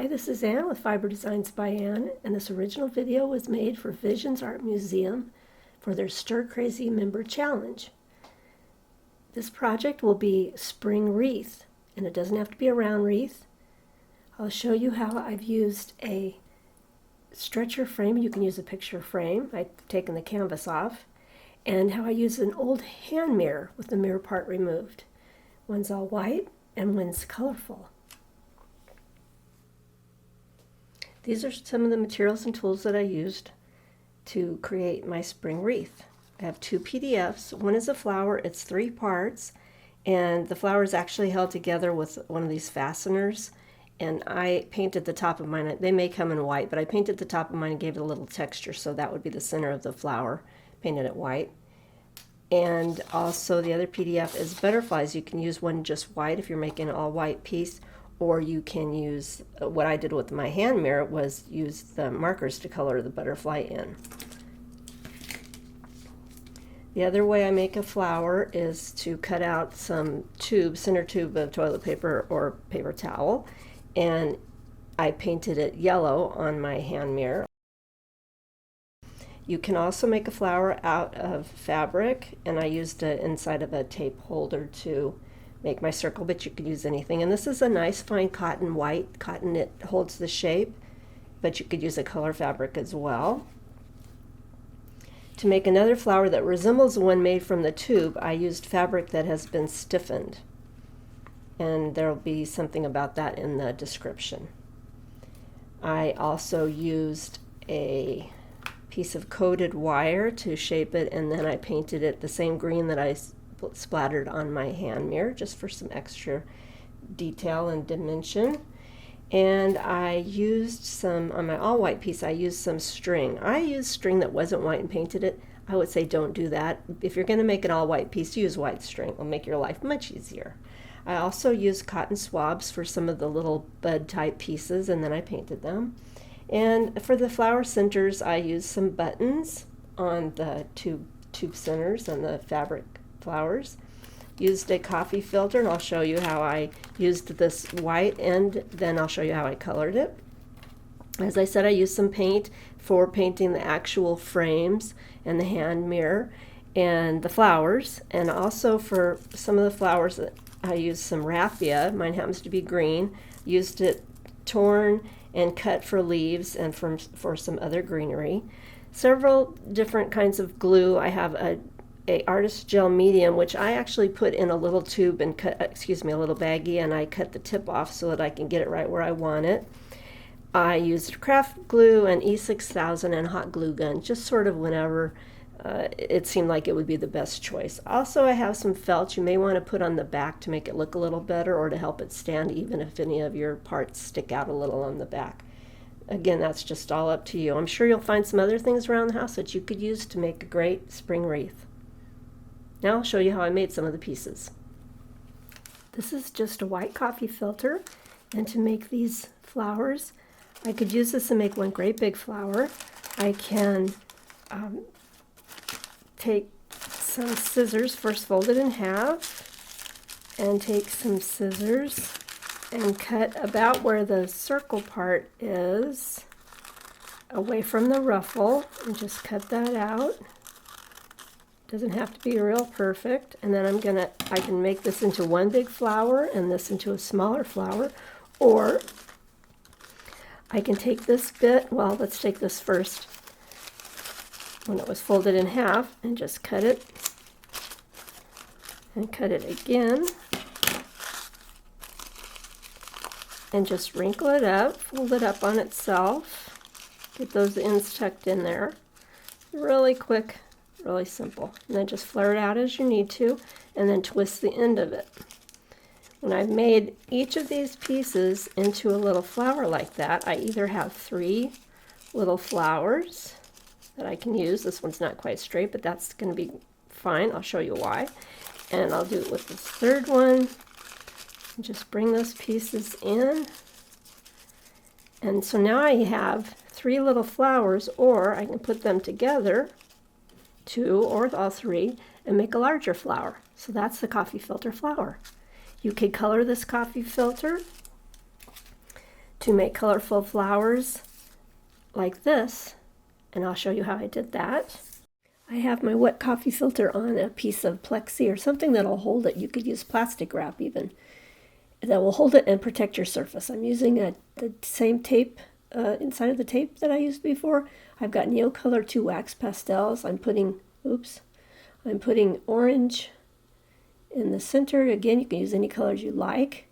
Hi, this is Ann with Fiber Designs by Ann, and this original video was made for Visions Art Museum for their Stir Crazy Member Challenge. This project will be spring wreath, and it doesn't have to be a round wreath. I'll show you how I've used a stretcher frame. You can use a picture frame. I've taken the canvas off, and how I use an old hand mirror with the mirror part removed. One's all white and one's colorful. These are some of the materials and tools that I used to create my spring wreath. I have two PDFs. One is a flower, it's 3 parts, and the flower is actually held together with one of these fasteners, and I painted the top of mine. They may come in white, but I painted the top of mine and gave it a little texture, so that would be the center of the flower, painted it white. And also the other PDF is butterflies. You can use one just white if you're making an all white piece, or you can use, what I did with my hand mirror was use the markers to color the butterfly in. The other way I make a flower is to cut out some tube, center tube of toilet paper or paper towel, and I painted it yellow on my hand mirror. You can also make a flower out of fabric, and I used it inside of a tape holder to make my circle, but you could use anything. And this is a nice fine cotton, white cotton. It holds the shape, but you could use a color fabric as well. To make another flower that resembles the one made from the tube, I used fabric that has been stiffened, and there will be something about that in the description. I also used a piece of coated wire to shape it, and then I painted it the same green that I splattered on my hand mirror, just for some extra detail and dimension. And I used some, on my all white piece, I used some string. I used string that wasn't white and painted it. I would say don't do that. If you're going to make an all white piece, use white string. It'll make your life much easier. I also used cotton swabs for some of the little bud type pieces, and then I painted them. And for the flower centers, I used some buttons on the tube centers and the fabric flowers. Used a coffee filter, and I'll show you how I used this white, and then I'll show you how I colored it. As I said, I used some paint for painting the actual frames and the hand mirror and the flowers, and also for some of the flowers I used some raffia. Mine happens to be green. Used it torn and cut for leaves and for some other greenery. Several different kinds of glue. I have a artist gel medium, which I actually put in a little tube and cut, a little baggie, and I cut the tip off so that I can get it right where I want it. I used craft glue and E6000 and hot glue gun, just sort of whenever it seemed like it would be the best choice. Also, I have some felt you may want to put on the back to make it look a little better, or to help it stand even if any of your parts stick out a little on the back. Again, that's just all up to you. I'm sure you'll find some other things around the house that you could use to make a great spring wreath. Now I'll show you how I made some of the pieces. This is just a white coffee filter, and to make these flowers, I could use this to make one great big flower. I can take some scissors, first fold it in half, and take some scissors and cut about where the circle part is, away from the ruffle, and just cut that out. Doesn't have to be real perfect. And then I can make this into one big flower and this into a smaller flower, or I can take this bit, well, let's take this first, when it was folded in half, and just cut it, and cut it again, and just wrinkle it up, fold it up on itself, get those ends tucked in there. Really quick. Really simple. And then just flare it out as you need to, and then twist the end of it. When I've made each of these pieces into a little flower like that, I either have 3 little flowers that I can use. This one's not quite straight, but that's going to be fine. I'll show you why. And I'll do it with this third one. And just bring those pieces in. And so now I have 3 little flowers, or I can put them together, 2 or all 3, and make a larger flower. So that's the coffee filter flower. You could color this coffee filter to make colorful flowers like this, and I'll show you how I did that. I have my wet coffee filter on a piece of plexi or something that'll hold it. You could use plastic wrap even. That will hold it and protect your surface. I'm using the same tape inside of the tape that I used before. I've got Neocolor 2 wax pastels. I'm putting orange in the center. Again, you can use any colors you like.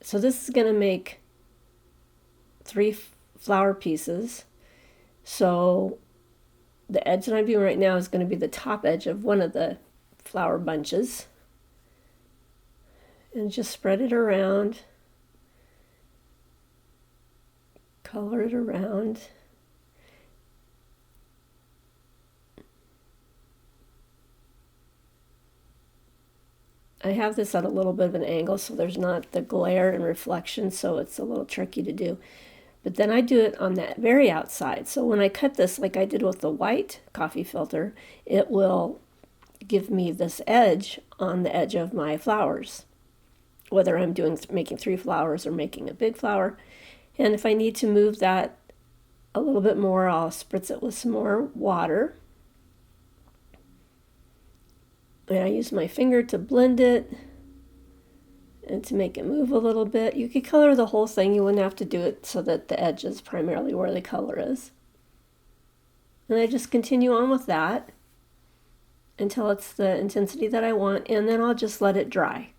So this is going to make 3 flower pieces. So the edge that I'm doing right now is going to be the top edge of one of the flower bunches. And just spread it around. Color it around. I have this at a little bit of an angle so there's not the glare and reflection, so it's a little tricky to do. But then I do it on that very outside. So when I cut this like I did with the white coffee filter, it will give me this edge on the edge of my flowers, whether I'm making 3 flowers or making a big flower. And if I need to move that a little bit more, I'll spritz it with some more water. And I use my finger to blend it and to make it move a little bit. You could color the whole thing. You wouldn't have to do it so that the edge is primarily where the color is. And I just continue on with that until it's the intensity that I want, and then I'll just let it dry.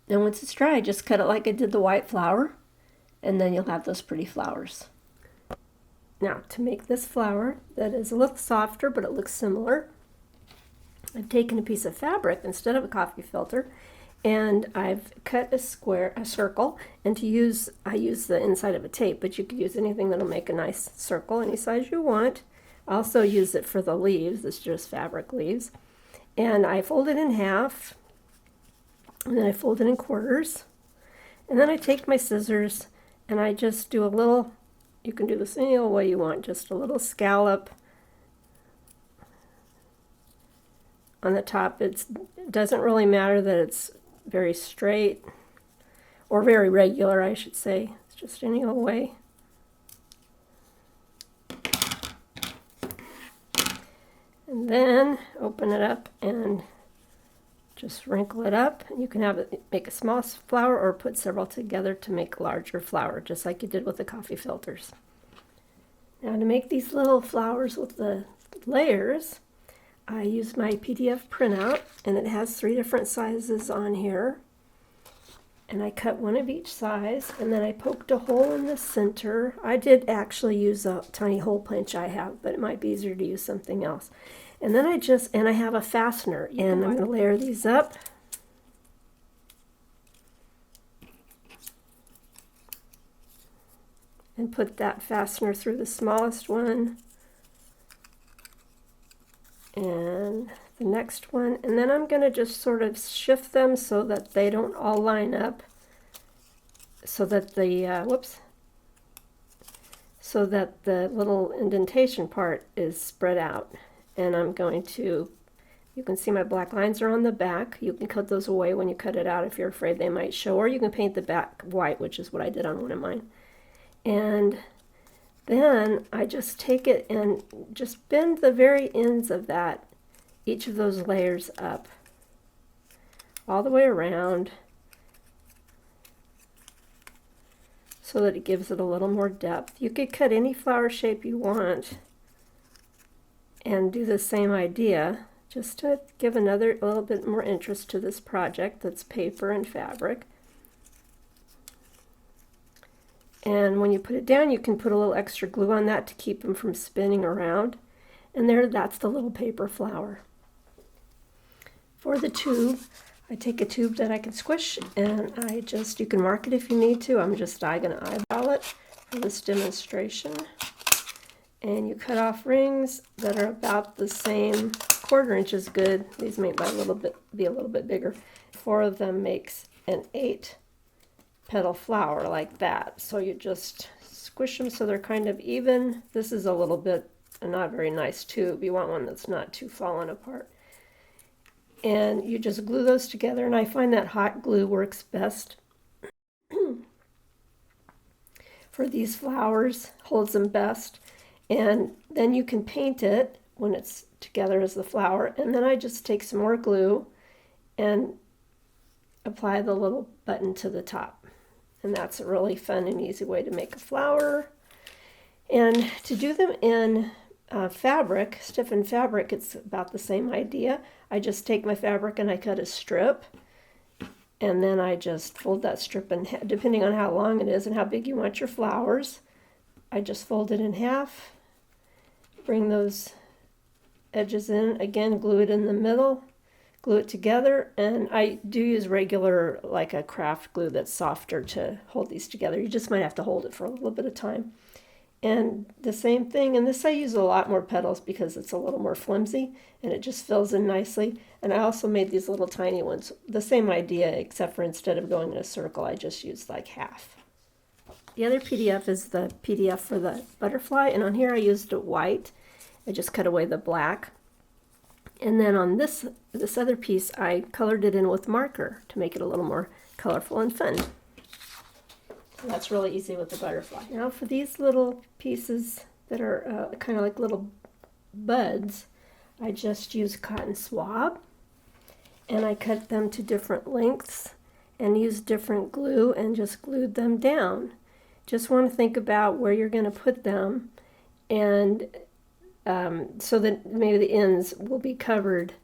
And once it's dry, just cut it like I did the white flower, and then you'll have those pretty flowers. Now, to make this flower that is a little softer, but it looks similar, I've taken a piece of fabric instead of a coffee filter, and I've cut a circle, and I use the inside of a tape, but you could use anything that'll make a nice circle, any size you want. I also use it for the leaves. It's just fabric leaves. And I fold it in half, and then I fold it in quarters, and then I take my scissors, and I just do a little, you can do this any way you want, just a little scallop on the top. It doesn't really matter that it's very straight, or very regular, I should say. It's just any old way. And then open it up and just wrinkle it up. You can have it make a small flower or put several together to make a larger flower, just like you did with the coffee filters. Now to make these little flowers with the layers, I use my PDF printout, and it has 3 different sizes on here. And I cut one of each size, and then I poked a hole in the center. I did actually use a tiny hole punch I have, but it might be easier to use something else. And then I have a fastener, and I'm going to layer these up. And put that fastener through the smallest one. And the next one. And then I'm going to just sort of shift them so that they don't all line up. So that so that the little indentation part is spread out. And I'm going to, you can see my black lines are on the back. You can cut those away when you cut it out if you're afraid they might show, or you can paint the back white, which is what I did on one of mine. And then I just take it and just bend the very ends of each of those layers up, all the way around, so that it gives it a little more depth. You could cut any flower shape you want and do the same idea, just to give a little bit more interest to this project that's paper and fabric. And when you put it down, you can put a little extra glue on that to keep them from spinning around. And that's the little paper flower. For the tube, I take a tube that I can squish, and you can mark it if you need to. I'm going to eyeball it for this demonstration. And you cut off rings that are about the same, 1/4 inch is good. These might be a little bit bigger. 4 of them makes an 8 petal flower like that. So you just squish them so they're kind of even. This is a little bit not very nice tube. You want one that's not too fallen apart. And you just glue those together, and I find that hot glue works best for these flowers, holds them best. And then you can paint it when it's together as the flower, and then I just take some more glue and apply the little button to the top. And that's a really fun and easy way to make a flower. And to do them in fabric, stiffen fabric, it's about the same idea. I just take my fabric and I cut a strip, and then I just fold that strip in half, depending on how long it is and how big you want your flowers. I just fold it in half, bring those edges in, again glue it in the middle, glue it together, and I do use regular, like a craft glue that's softer to hold these together. You just might have to hold it for a little bit of time. And the same thing, and this I use a lot more petals because it's a little more flimsy and it just fills in nicely. And I also made these little tiny ones, the same idea, except for instead of going in a circle, I just used like half. The other PDF is the PDF for the butterfly, and on here I used a white. I just cut away the black. And then on this other piece, I colored it in with marker to make it a little more colorful and fun. And that's really easy with the butterfly. Now for these little pieces that are kind of like little buds, I just use cotton swab, and I cut them to different lengths and used different glue and just glued them down. Just want to think about where you're going to put them, and so that maybe the ends will be covered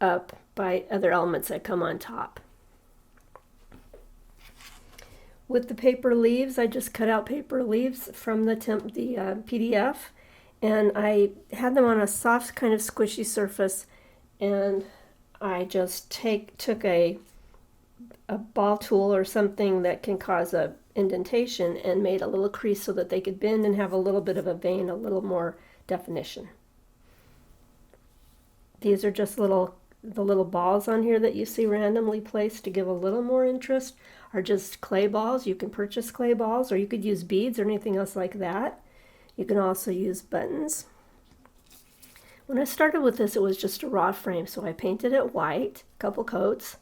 up by other elements that come on top. With the paper leaves, I just cut out paper leaves from the PDF, and I had them on a soft kind of squishy surface, and I just took a ball tool or something that can cause a indentation and made a little crease so that they could bend and have a little bit of a vein, a little more definition. These are just the little balls on here that you see randomly placed to give a little more interest are just clay balls. You can purchase clay balls, or you could use beads or anything else like that. You can also use buttons. When I started with this, it was just a raw frame, so I painted it white, a couple coats,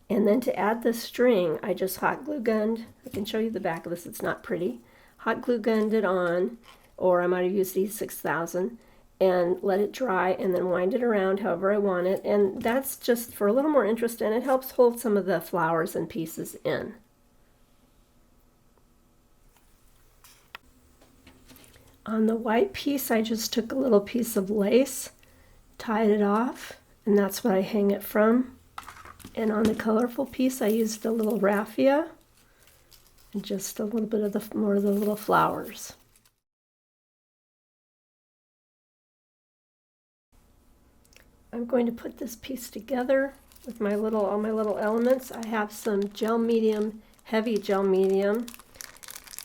and then to add the string, I just hot glue gunned. I can show you the back of this, it's not pretty. Hot glue gunned it on, or I might have used E6000, and let it dry, and then wind it around however I want it. And that's just for a little more interest, and it helps hold some of the flowers and pieces in. On the white piece, I just took a little piece of lace, tied it off, and that's what I hang it from. And on the colorful piece, I used a little raffia and just a little bit of more of the little flowers. I'm going to put this piece together with all my little elements. I have some gel medium, heavy gel medium,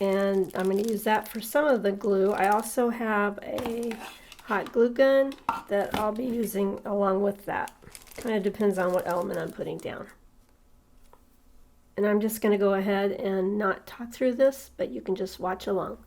and I'm going to use that for some of the glue. I also have a hot glue gun that I'll be using along with that. Kind of depends on what element I'm putting down. And I'm just going to go ahead and not talk through this, but you can just watch along.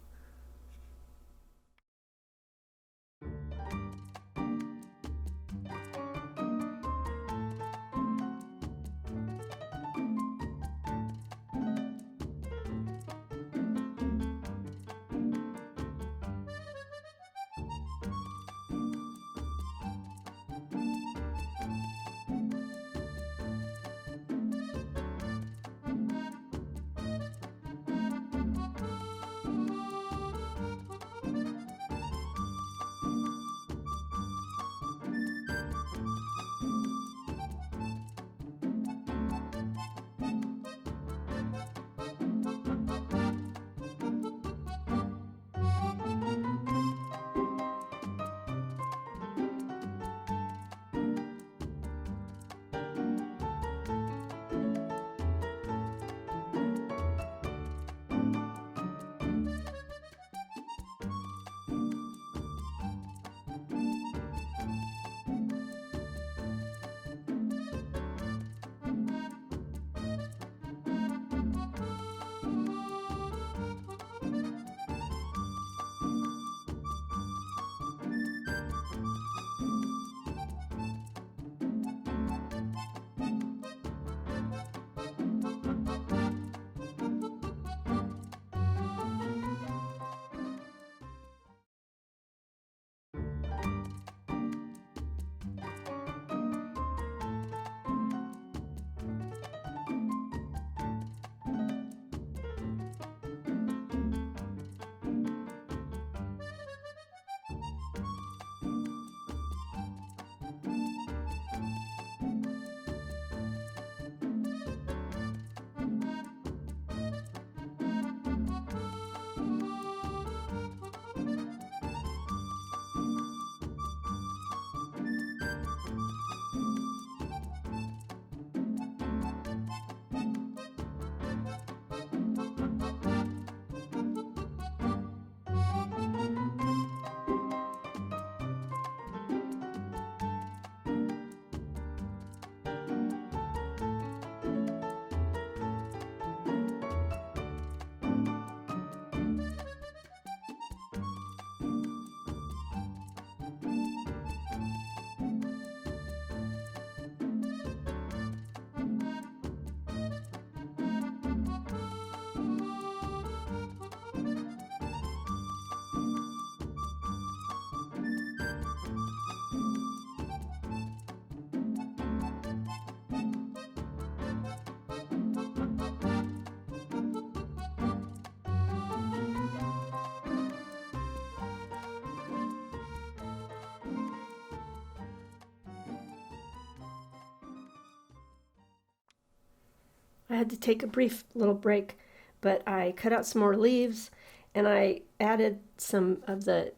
I had to take a brief little break, but I cut out some more leaves and I added some of the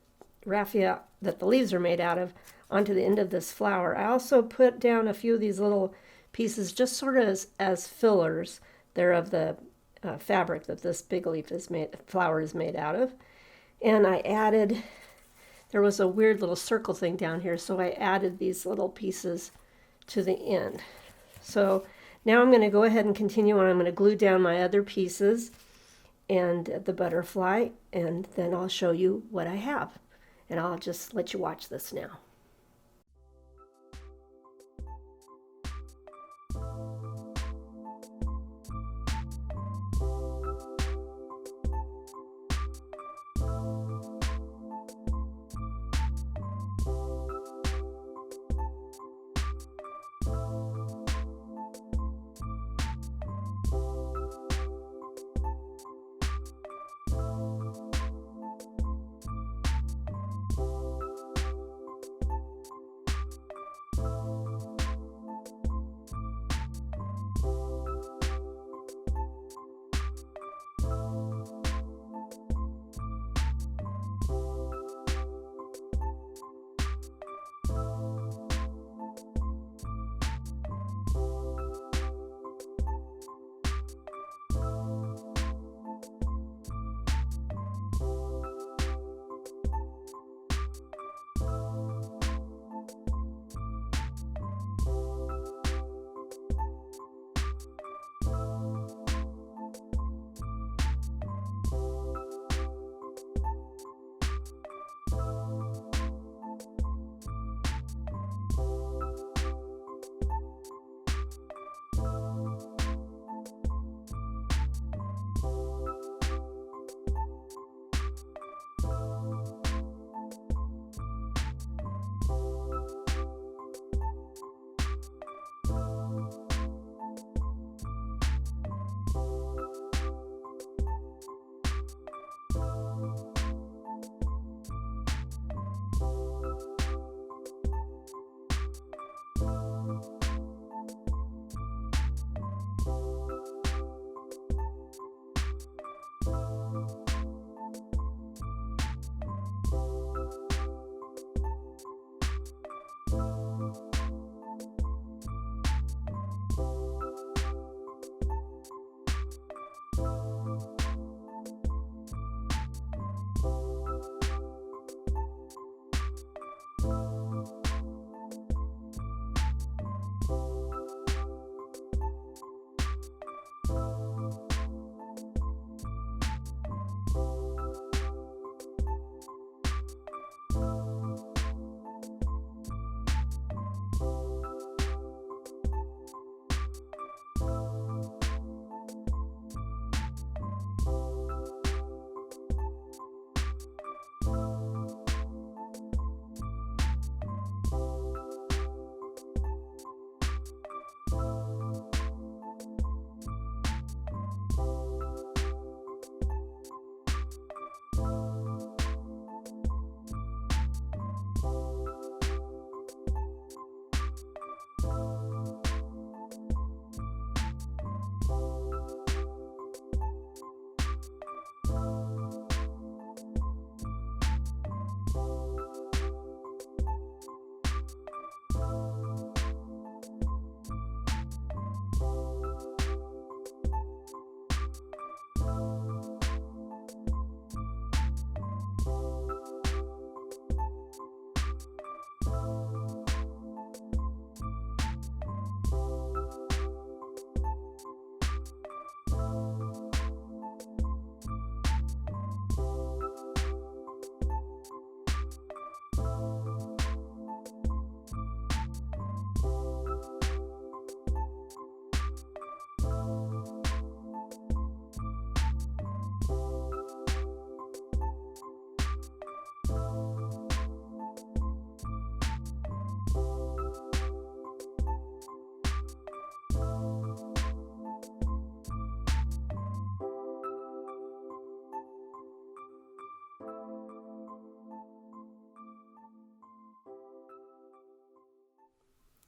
raffia that the leaves are made out of onto the end of this flower. I also put down a few of these little pieces just sort of as fillers. They're of the fabric that this big leaf is made, flower is made out of. And I added, there was a weird little circle thing down here, so I added these little pieces to the end. So now I'm going to go ahead and continue on. I'm going to glue down my other pieces and the butterfly, and then I'll show you what I have. And I'll just let you watch this now.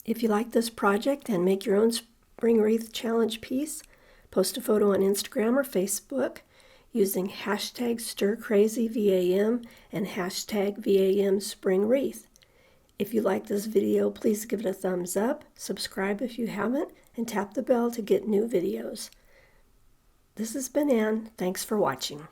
If you like this project and make your own Spring Wreath Challenge piece, Post a photo on Instagram or Facebook using hashtag StirCrazyVAM and hashtag VAM Spring Wreath. If you like this video, please give it a thumbs up, subscribe if you haven't, and tap the bell to get new videos. This has been Ann. Thanks for watching.